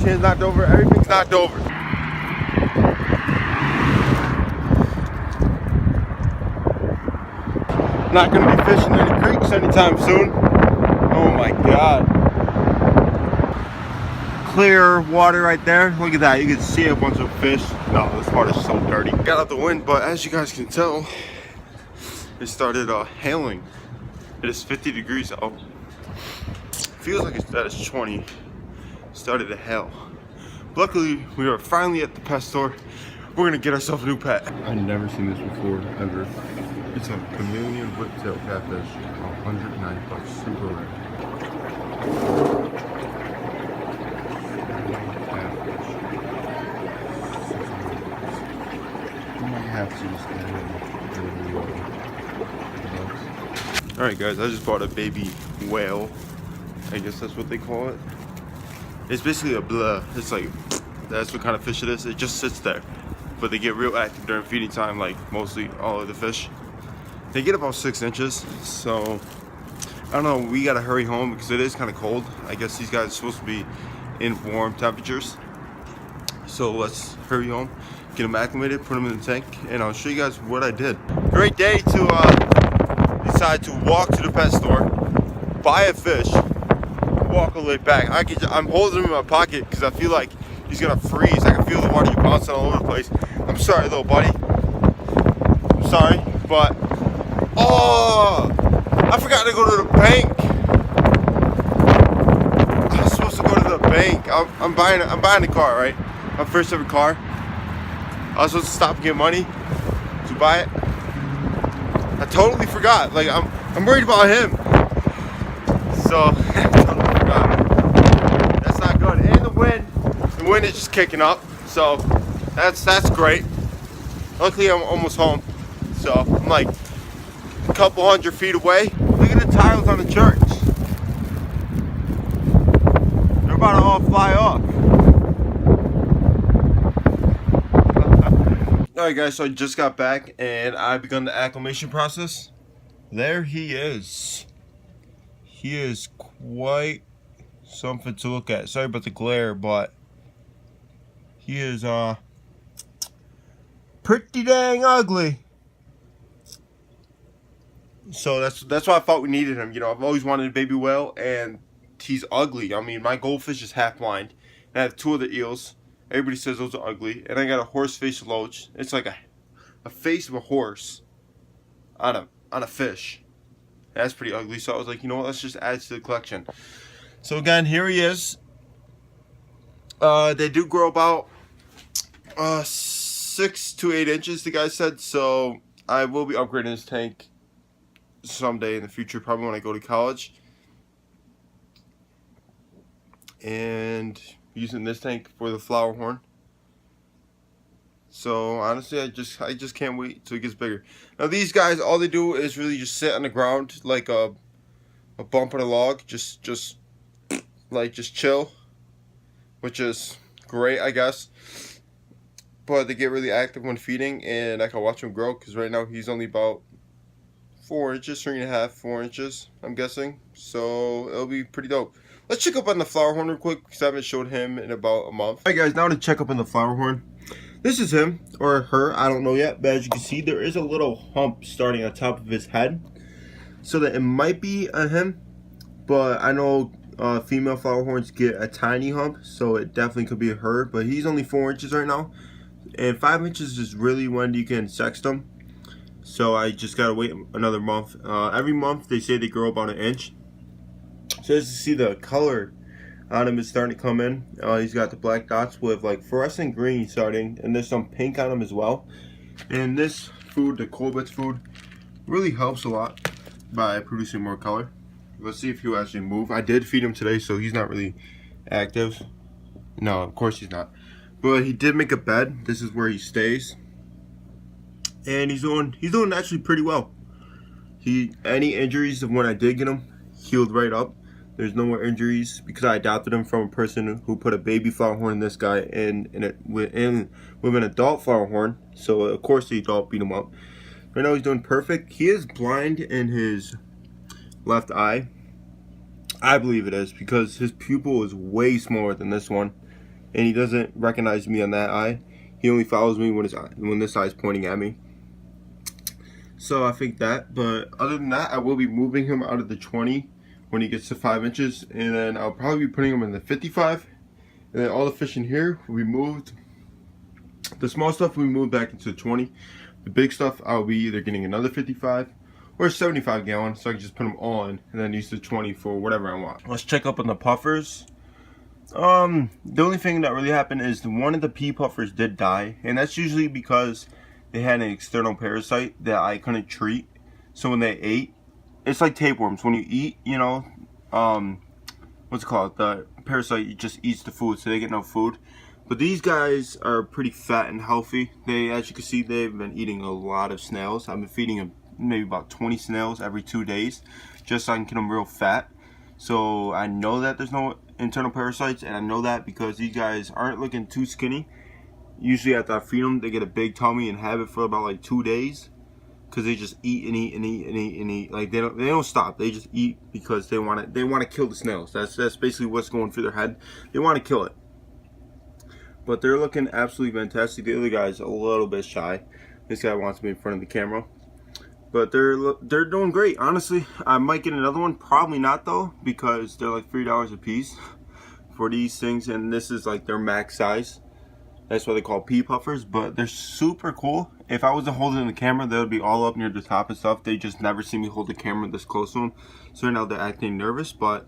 chain's knocked over, everything's knocked over. Not gonna be fishing any creeks anytime soon. Oh my God. Clear water right there. Look at that. You can see a bunch of fish. No, this water is so dirty. Got out the wind, but as you guys can tell, it started hailing. It is 50 degrees out. Feels like it's that it's 20. Started to hail. Luckily, we are finally at the pet store. We're gonna get ourselves a new pet. I've never seen this before, ever. It's a chameleon whiptail catfish. 109 bucks, super rare. Alright guys, I just bought a baby whale. I guess that's what they call it. It's basically a blub. It's like, that's what kind of fish it is. It just sits there. But they get real active during feeding time, like mostly all of the fish. They get about 6 inches. So, I don't know, we gotta hurry home because it is kind of cold. I guess these guys are supposed to be in warm temperatures. So let's hurry home, get them acclimated, put them in the tank, and I'll show you guys what I did. Great day to decide to walk to the pet store, buy a fish, walk all the way back. I'm holding him in my pocket because I feel like he's gonna freeze. I can feel the water bouncing all over the place. I'm sorry, little buddy. I'm sorry, but oh, I forgot to go to the bank. I was supposed to go to the bank. I'm buying a car, right? My first ever car. I was supposed to stop and get money to buy it. I totally forgot. Like I'm worried about him. So I totally forgot. That's not good. And the wind is just kicking up. So that's great. Luckily I'm almost home. So I'm like a couple hundred feet away. Look at the tiles on the church. They're about to all fly off. Alright guys, so I just got back and I begun the acclimation process. There he is. He is quite something to look at. Sorry about the glare, but he is pretty dang ugly. So that's why I thought we needed him. You know, I've always wanted a baby whale and he's ugly. I mean, my goldfish is half blind. And I have 2 other eels. Everybody says those are ugly. And I got a horse face loach. It's like a face of a horse on a fish. That's pretty ugly. So I was like, you know what, let's just add it to the collection. So again, here he is. They do grow about 6 to 8 inches, the guy said. So I will be upgrading this tank someday in the future, probably when I go to college. And using this tank for the flower horn. So honestly, I just can't wait till it gets bigger. Now these guys, all they do is really just sit on the ground like a bump on a log, just chill, which is great, I guess. But they get really active when feeding, and I can watch them grow because right now he's only about 4 inches, 3.5, 4 inches, I'm guessing. So it'll be pretty dope. Let's check up on the flower horn real quick because I haven't showed him in about a month. Alright guys, now to check up on the flower horn. This is him, or her, I don't know yet, but as you can see, there is a little hump starting on top of his head. So that it might be a him, but I know female flower horns get a tiny hump, so it definitely could be a her, but he's only 4 inches right now. And 5 inches is really when you can sex them. So I just gotta wait another month. Every month they say they grow about 1 inch. So as you see, the color on him is starting to come in. He's got the black dots with like fluorescent green starting, and there's some pink on him as well. And this food, the Colbett's food, really helps a lot by producing more color. Let's see if he'll actually move. I did feed him today, so he's not really active. No, of course he's not. But he did make a bed. This is where he stays, and he's doing actually pretty well. Any injuries of when I did get him healed right up. There's no more injuries because I adopted him from a person who put a baby flower horn in this guy with an adult flower horn. So of course the adult beat him up. Right now he's doing perfect. He is blind in his left eye. I believe it is because his pupil is way smaller than this one. and he doesn't recognize me on that eye. He only follows me when this eye is pointing at me. So I think that, but other than that, I will be moving him out of the 20 when he gets to 5 inches, and then I'll probably be putting him in the 55, and then all the fish in here will be moved. The small stuff we moved back into the 20. The big stuff I'll be either getting another 55 or a 75 gallon, so I can just put them on and then use the 20 for whatever I want. Let's check up on the puffers. The only thing that really happened is one of the pea puffers did die, and that's usually because they had an external parasite that I couldn't treat. So when they ate, it's like tapeworms. When you eat, you know, what's it called? The parasite just eats the food, so they get no food. But these guys are pretty fat and healthy. They, as you can see, they've been eating a lot of snails. I've been feeding them maybe about 20 snails every 2 days, just so I can get them real fat. So I know that there's no internal parasites, and I know that because these guys aren't looking too skinny. Usually after I feed them, they get a big tummy and have it for about like 2 days, because they just eat and eat and eat and eat and eat. Like they don't stop. They just eat because they want to kill the snails. That's basically what's going through their head. They want to kill it. But they're looking absolutely fantastic. The other guy's a little bit shy. This guy wants me in front of the camera. But they're doing great. Honestly, I might get another one. Probably not though, because they're like $3 a piece for these things, and this is like their max size. That's why they call pea puffers. But they're super cool. If I was to hold it in the camera, they would be all up near the top and stuff. They just never see me hold the camera this close to them. So right now they're acting nervous, but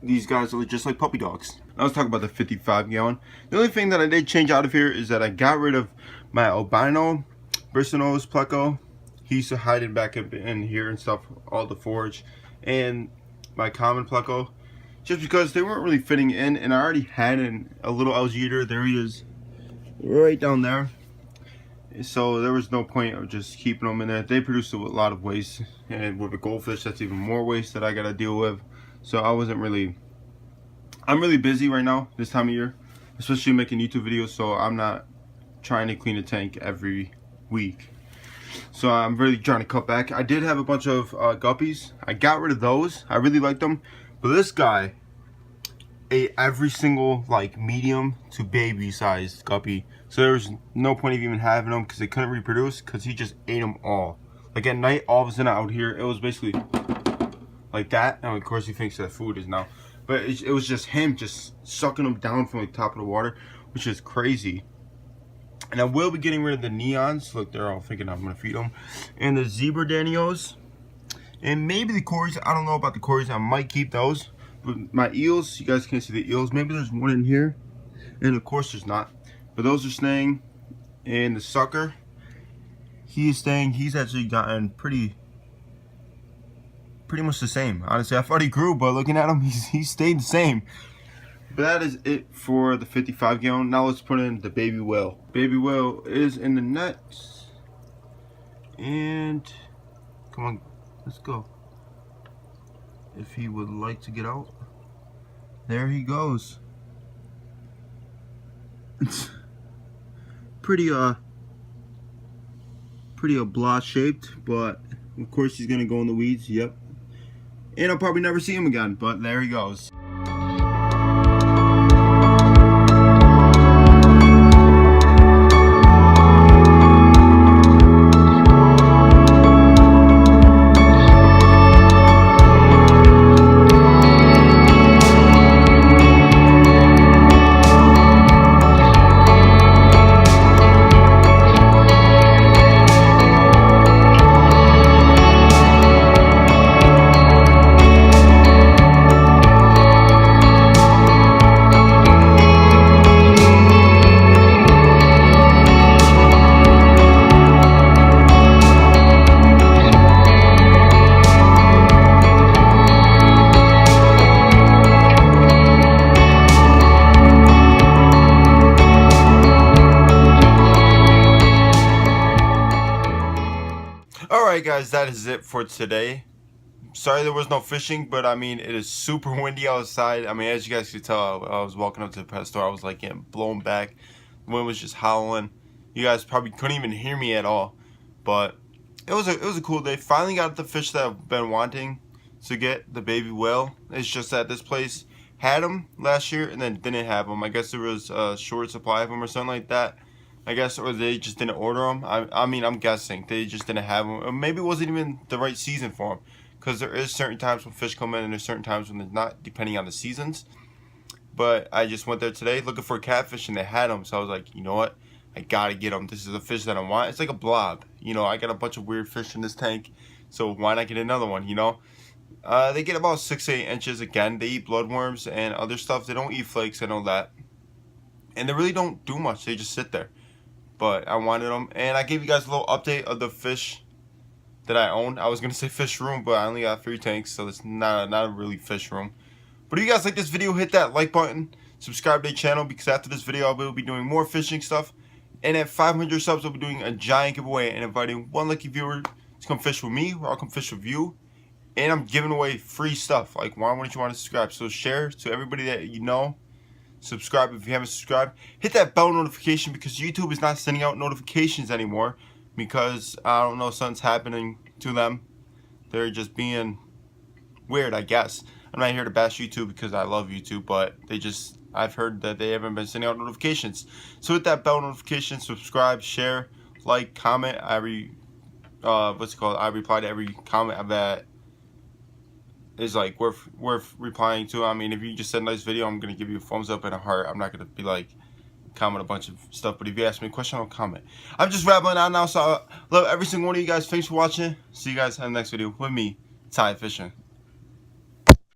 these guys are just like puppy dogs. I was talking about the 55 gallon. The only thing that I did change out of here is that I got rid of my albino Bristlenose pleco. He used to hide it back in here and stuff, all the forage, and my common pleco, just because they weren't really fitting in, and I already had a little algae eater. There he is, right down there. So there was no point of just keeping them in there. They produce a lot of waste, and with a goldfish, that's even more waste that I gotta deal with. So I'm really busy right now this time of year, especially making YouTube videos, so I'm not trying to clean a tank every week. So I'm really trying to cut back. I did have a bunch of guppies. I got rid of those. I really liked them. But this guy ate every single like medium to baby sized guppy. So there was no point of even having them because they couldn't reproduce, because he just ate them all. Like at night, all of a sudden out here, it was basically like that. And of course he thinks that food is now. But it was just him just sucking them down from the top of the water, which is crazy. And I will be getting rid of the neons. Look, they're all thinking I'm going to feed them. And the zebra danios. And maybe the cories. I don't know about the cories. I might keep those. But my eels, you guys can't see the eels. Maybe there's one in here. And of course there's not. But those are staying. And the sucker, he is staying. He's actually gotten pretty much the same. Honestly, I thought he grew, but looking at him, he stayed the same. But that is it for the 55 gallon. Now let's put in the baby whale. Baby whale is in the net. And come on, let's go. If he would like to get out. There he goes. It's pretty block shaped, but of course he's gonna go in the weeds. Yep. And I'll probably never see him again, but there he goes. Alright guys, that is it for today. Sorry there was no fishing, but I mean, it is super windy outside. I mean, as you guys could tell, I was walking up to the pet store, I was like getting blown back. The wind was just howling. You guys probably couldn't even hear me at all. But it was a cool day. Finally got the fish that I've been wanting to get, the baby whale. It's just that this place had them last year and then didn't have them. I guess there was a short supply of them or something like that. I guess, or they just didn't order them. I mean, I'm guessing they just didn't have them. Or maybe it wasn't even the right season for them, because there is certain times when fish come in and there's certain times when they're not, depending on the seasons. But I just went there today looking for catfish and they had them, so I was like, you know what? I gotta get them. This is a fish that I want. It's like a blob. You know, I got a bunch of weird fish in this tank, so why not get another one, you know? They get about 6 to 8 inches. Again, they eat bloodworms and other stuff. They don't eat flakes, I know that. And they really don't do much. They just sit there. But I wanted them, and I gave you guys a little update of the fish that I own. I was gonna say fish room, but I only got 3 tanks, so it's not a really fish room. But if you guys like this video, hit that like button, subscribe to the channel, because after this video I will be doing more fishing stuff. And at 500 subs, I'll be doing a giant giveaway and inviting one lucky viewer to come fish with me, or I'll come fish with you. And I'm giving away free stuff. Like, why wouldn't you want to subscribe? So share to everybody that you know. Subscribe if you haven't subscribed. Hit that bell notification, because YouTube is not sending out notifications anymore, because I don't know, something's happening to them. They're just being weird, I guess. I'm not here to bash YouTube, because I love YouTube, but I've heard that they haven't been sending out notifications. So hit that bell notification, subscribe, share, like, comment. I reply to every comment that is like worth replying to. I mean, if you just said a nice video, I'm gonna give you a thumbs up and a heart. I'm not gonna be like comment a bunch of stuff, but if you ask me a question, I'll comment. I'm just rambling on now, so I love every single one of you guys. Thanks for watching. See you guys in the next video with me, Ty Fishing.